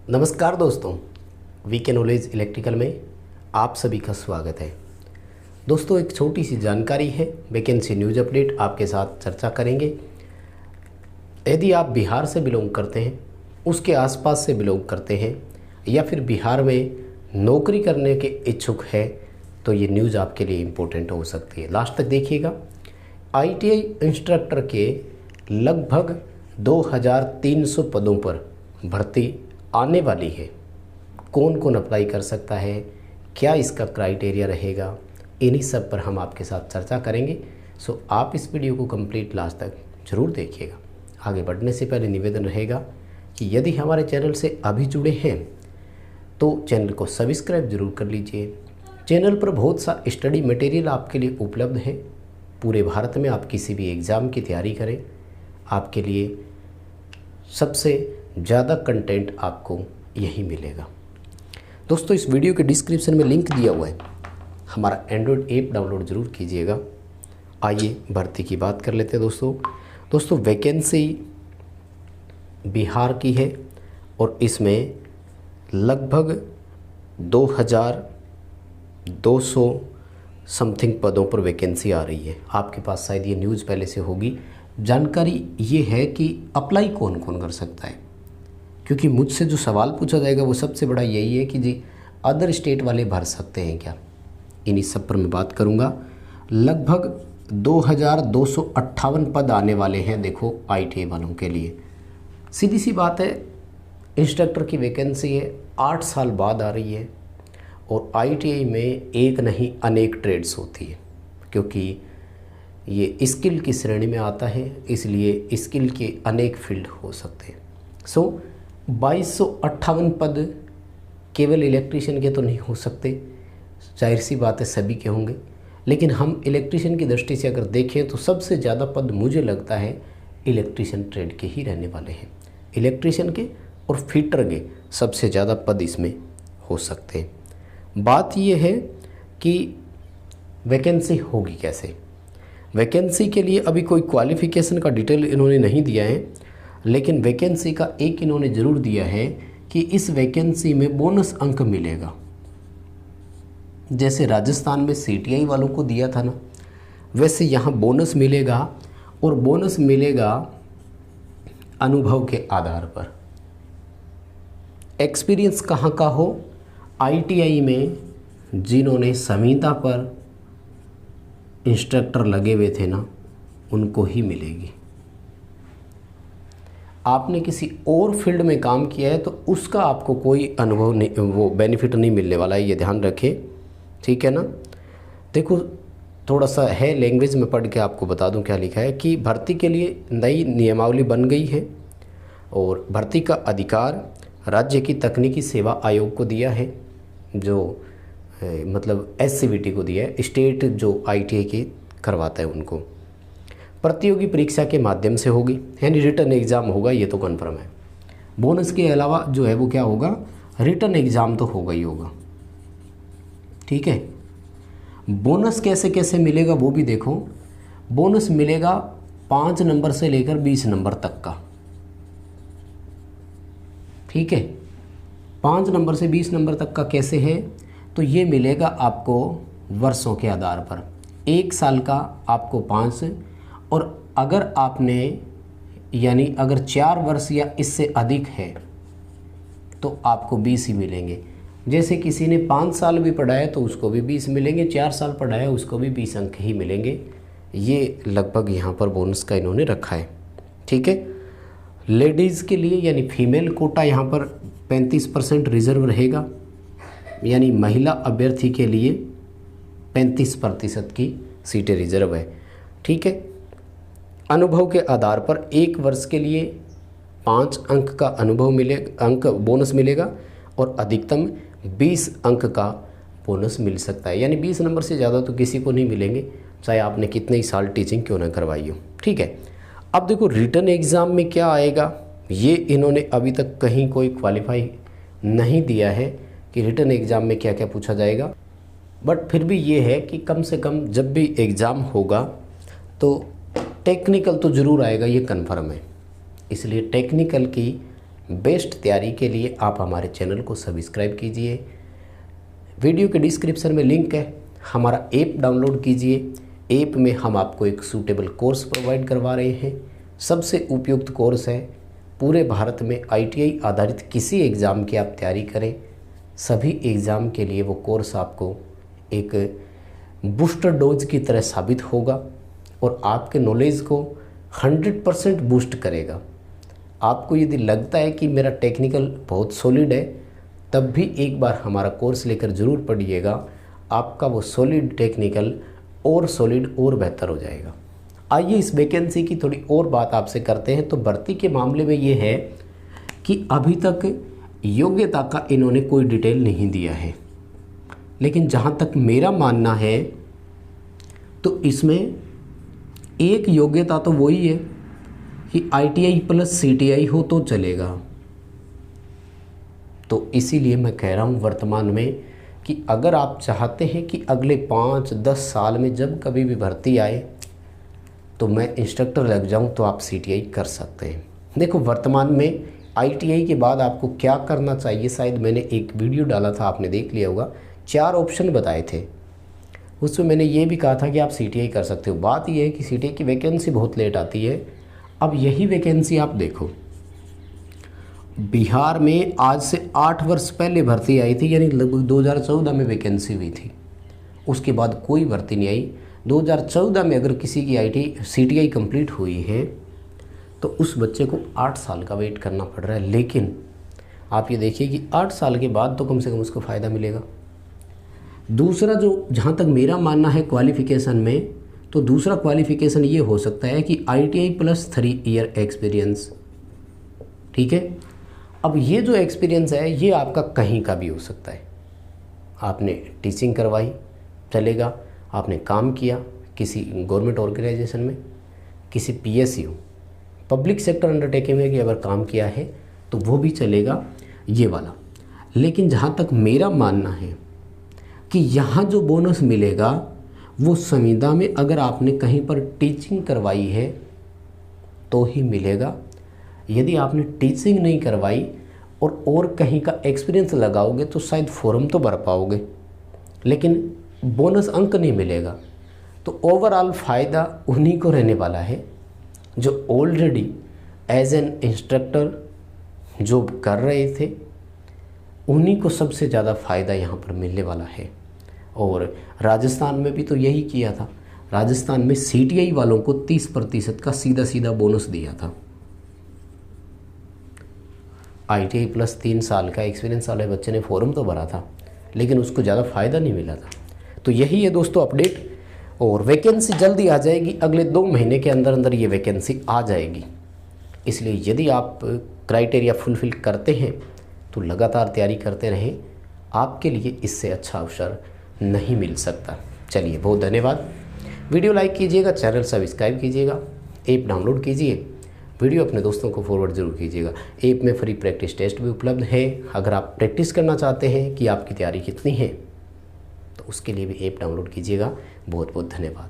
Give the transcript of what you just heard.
नमस्कार दोस्तों, VK knowledge electrical में आप सभी का स्वागत है। दोस्तों, एक छोटी सी जानकारी है, वैकेंसी न्यूज़ अपडेट आपके साथ चर्चा करेंगे। यदि आप बिहार से बिलोंग करते हैं, उसके आसपास से बिलोंग करते हैं या फिर बिहार में नौकरी करने के इच्छुक है तो ये न्यूज़ आपके लिए इम्पोर्टेंट हो सकती है। लास्ट तक देखिएगा। ITI इंस्ट्रक्टर के लगभग 2300 पदों पर भर्ती आने वाली है। कौन कौन अप्लाई कर सकता है, क्या इसका क्राइटेरिया रहेगा, इन्हीं सब पर हम आपके साथ चर्चा करेंगे। सो आप इस वीडियो को कंप्लीट लास्ट तक ज़रूर देखिएगा। आगे बढ़ने से पहले निवेदन रहेगा कि यदि हमारे चैनल से अभी जुड़े हैं तो चैनल को सब्सक्राइब जरूर कर लीजिए। चैनल पर बहुत सा स्टडी मटेरियल आपके लिए उपलब्ध है। पूरे भारत में आप किसी भी एग्ज़ाम की तैयारी करें, आपके लिए सबसे ज़्यादा कंटेंट आपको यही मिलेगा। दोस्तों, इस वीडियो के डिस्क्रिप्शन में लिंक दिया हुआ है, हमारा एंड्रॉयड ऐप डाउनलोड ज़रूर कीजिएगा। आइए भर्ती की बात कर लेते हैं। दोस्तों वैकेंसी बिहार की है और इसमें लगभग 2200 समथिंग पदों पर वैकेंसी आ रही है। आपके पास शायद ये न्यूज़ पहले से होगी। जानकारी ये है कि अप्लाई कौन कौन कर सकता है, क्योंकि मुझसे जो सवाल पूछा जाएगा वो सबसे बड़ा यही है कि जी अदर स्टेट वाले भर सकते हैं क्या। इन्हीं सब पर मैं बात करूँगा। लगभग 2258 पद आने वाले हैं। देखो, ITI वालों के लिए सीधी सी बात है, इंस्ट्रक्टर की वैकेंसी है, 8 साल बाद आ रही है। और ITI में एक नहीं अनेक ट्रेड्स होती है, क्योंकि ये स्किल की श्रेणी में आता है, इसलिए स्किल के अनेक फील्ड हो सकते हैं। 2258 पद केवल इलेक्ट्रीशियन के तो नहीं हो सकते, जाहिर सी बात है सभी के होंगे। लेकिन हम इलेक्ट्रीशियन की दृष्टि से अगर देखें तो सबसे ज़्यादा पद मुझे लगता है इलेक्ट्रीशियन ट्रेड के ही रहने वाले हैं। इलेक्ट्रीशियन के और फिटर के सबसे ज़्यादा पद इसमें हो सकते हैं। बात यह है कि वैकेंसी होगी कैसे। वैकेंसी के लिए अभी कोई क्वालिफ़िकेशन का डिटेल इन्होंने नहीं दिया है, लेकिन वैकेंसी का एक इन्होंने ज़रूर दिया है कि इस वैकेंसी में बोनस अंक मिलेगा। जैसे राजस्थान में CTI वालों को दिया था ना, वैसे यहाँ बोनस मिलेगा। और बोनस मिलेगा अनुभव के आधार पर। एक्सपीरियंस कहाँ का हो, ITI में जिन्होंने संविदा पर इंस्ट्रक्टर लगे हुए थे ना, उनको ही मिलेगी। आपने किसी और फील्ड में काम किया है तो उसका आपको कोई अनुभव नहीं, वो बेनिफिट नहीं मिलने वाला है, ये ध्यान रखें, ठीक है ना। देखो, थोड़ा सा है लैंग्वेज में पढ़ के आपको बता दूं क्या लिखा है कि भर्ती के लिए नई नियमावली बन गई है और भर्ती का अधिकार राज्य की तकनीकी सेवा आयोग को दिया है, जो मतलब SCVT को दिया है, स्टेट जो ITI के करवाता है उनको। प्रतियोगी परीक्षा के माध्यम से होगी, यानी रिटर्न एग्ज़ाम होगा, ये तो कन्फर्म है। बोनस के अलावा जो है वो क्या होगा, रिटर्न एग्ज़ाम तो होगा ही होगा, ठीक है। बोनस कैसे कैसे मिलेगा वो भी देखो। बोनस मिलेगा 5 नंबर से लेकर 20 नंबर तक का, ठीक है। 5 नंबर से 20 नंबर तक का कैसे है, तो ये मिलेगा आपको वर्षों के आधार पर। 1 साल का आपको 5, और अगर आपने यानी अगर 4 वर्ष या इससे अधिक है तो आपको 20 ही मिलेंगे। जैसे किसी ने 5 साल भी पढ़ा है तो उसको भी 20 मिलेंगे, 4 साल पढ़ा है उसको भी 20 अंक ही मिलेंगे। ये लगभग यहाँ पर बोनस का इन्होंने रखा है, ठीक है। लेडीज़ के लिए यानी फीमेल कोटा यहाँ पर 35% रिजर्व रहेगा, यानी महिला अभ्यर्थी के लिए 35% की सीटें रिजर्व है, ठीक है। अनुभव के आधार पर 1 वर्ष के लिए 5 अंक का अंक बोनस मिलेगा और अधिकतम 20 अंक का बोनस मिल सकता है। यानी 20 नंबर से ज़्यादा तो किसी को नहीं मिलेंगे, चाहे आपने कितने ही साल टीचिंग क्यों ना करवाई हो, ठीक है। अब देखो, रिटर्न एग्ज़ाम में क्या आएगा, ये इन्होंने अभी तक कहीं कोई क्वालिफाई नहीं दिया है कि रिटर्न एग्ज़ाम में क्या क्या पूछा जाएगा। बट फिर भी ये है कि कम से कम जब भी एग्ज़ाम होगा तो टेक्निकल तो ज़रूर आएगा, ये कन्फर्म है। इसलिए टेक्निकल की बेस्ट तैयारी के लिए आप हमारे चैनल को सब्सक्राइब कीजिए। वीडियो के डिस्क्रिप्शन में लिंक है, हमारा ऐप डाउनलोड कीजिए। ऐप में हम आपको एक सूटेबल कोर्स प्रोवाइड करवा रहे हैं, सबसे उपयुक्त कोर्स है। पूरे भारत में ITI आधारित किसी एग्ज़ाम की आप तैयारी करें, सभी एग्ज़ाम के लिए वो कोर्स आपको एक बूस्टर डोज की तरह साबित होगा और आपके नॉलेज को 100% बूस्ट करेगा। आपको यदि लगता है कि मेरा टेक्निकल बहुत सॉलिड है, तब भी एक बार हमारा कोर्स लेकर ज़रूर पढ़िएगा। आपका वो सॉलिड टेक्निकल और सॉलिड और बेहतर हो जाएगा। आइए इस वैकेंसी की थोड़ी और बात आपसे करते हैं। तो भर्ती के मामले में ये है कि अभी तक योग्यता का इन्होंने कोई डिटेल नहीं दिया है, लेकिन जहाँ तक मेरा मानना है तो इसमें एक योग्यता तो वही है कि ITI प्लस CTI हो तो चलेगा। तो इसीलिए मैं कह रहा हूँ वर्तमान में कि अगर आप चाहते हैं कि अगले 5-10 साल में जब कभी भी भर्ती आए तो मैं इंस्ट्रक्टर लग जाऊं, तो आप CTI कर सकते हैं। देखो वर्तमान में ITI के बाद आपको क्या करना चाहिए, शायद मैंने एक वीडियो डाला था, आपने देख लिया होगा। 4 ऑप्शन बताए थे, उसमें मैंने ये भी कहा था कि आप CTI कर सकते हो। बात यह है कि CTI की वैकेंसी बहुत लेट आती है। अब यही वैकेंसी आप देखो, बिहार में आज से 8 वर्ष पहले भर्ती आई थी, यानी लगभग 2014 में वैकेंसी हुई थी। उसके बाद कोई भर्ती नहीं आई। 2014 में अगर किसी की CTI कंप्लीट हुई है तो उस बच्चे को 8 साल का वेट करना पड़ रहा है। लेकिन आप ये देखिए कि 8 साल के बाद तो कम से कम उसको फ़ायदा मिलेगा। दूसरा, जो जहाँ तक मेरा मानना है क्वालिफ़िकेशन में, तो दूसरा क्वालिफ़िकेशन ये हो सकता है कि ITI प्लस 3 ईयर एक्सपीरियंस। ठीक है, अब ये जो एक्सपीरियंस है ये आपका कहीं का भी हो सकता है। आपने टीचिंग करवाई चलेगा, आपने काम किया किसी गवर्नमेंट ऑर्गेनाइजेशन में, किसी PSU पब्लिक सेक्टर अंडरटेकिंग में अगर काम किया है तो वो भी चलेगा, ये वाला। लेकिन जहाँ तक मेरा मानना है कि यहाँ जो बोनस मिलेगा वो संविदा में अगर आपने कहीं पर टीचिंग करवाई है तो ही मिलेगा। यदि आपने टीचिंग नहीं करवाई और कहीं का एक्सपीरियंस लगाओगे तो शायद फॉर्म तो भर पाओगे, लेकिन बोनस अंक नहीं मिलेगा। तो ओवरऑल फ़ायदा उन्हीं को रहने वाला है जो already as an instructor job कर रहे थे, उन्हीं को सबसे ज़्यादा फ़ायदा यहाँ पर मिलने वाला है। और राजस्थान में भी तो यही किया था। राजस्थान में CTI वालों को 30% का सीधा सीधा बोनस दिया था। ITI प्लस 3 साल का एक्सपीरियंस वाले बच्चे ने फॉर्म तो भरा था, लेकिन उसको ज़्यादा फ़ायदा नहीं मिला था। तो यही है दोस्तों अपडेट, और वैकेंसी जल्दी आ जाएगी। अगले 2 महीने के अंदर अंदर ये वैकेंसी आ जाएगी। इसलिए यदि आप क्राइटेरिया फुलफ़िल करते हैं तो लगातार तैयारी करते रहें, आपके लिए इससे अच्छा अवसर नहीं मिल सकता। चलिए, बहुत धन्यवाद। वीडियो लाइक कीजिएगा, चैनल सब्सक्राइब कीजिएगा, ऐप डाउनलोड कीजिए, वीडियो अपने दोस्तों को फॉरवर्ड ज़रूर कीजिएगा। ऐप में फ्री प्रैक्टिस टेस्ट भी उपलब्ध है। अगर आप प्रैक्टिस करना चाहते हैं कि आपकी तैयारी कितनी है तो उसके लिए भी ऐप डाउनलोड कीजिएगा। बहुत बहुत धन्यवाद।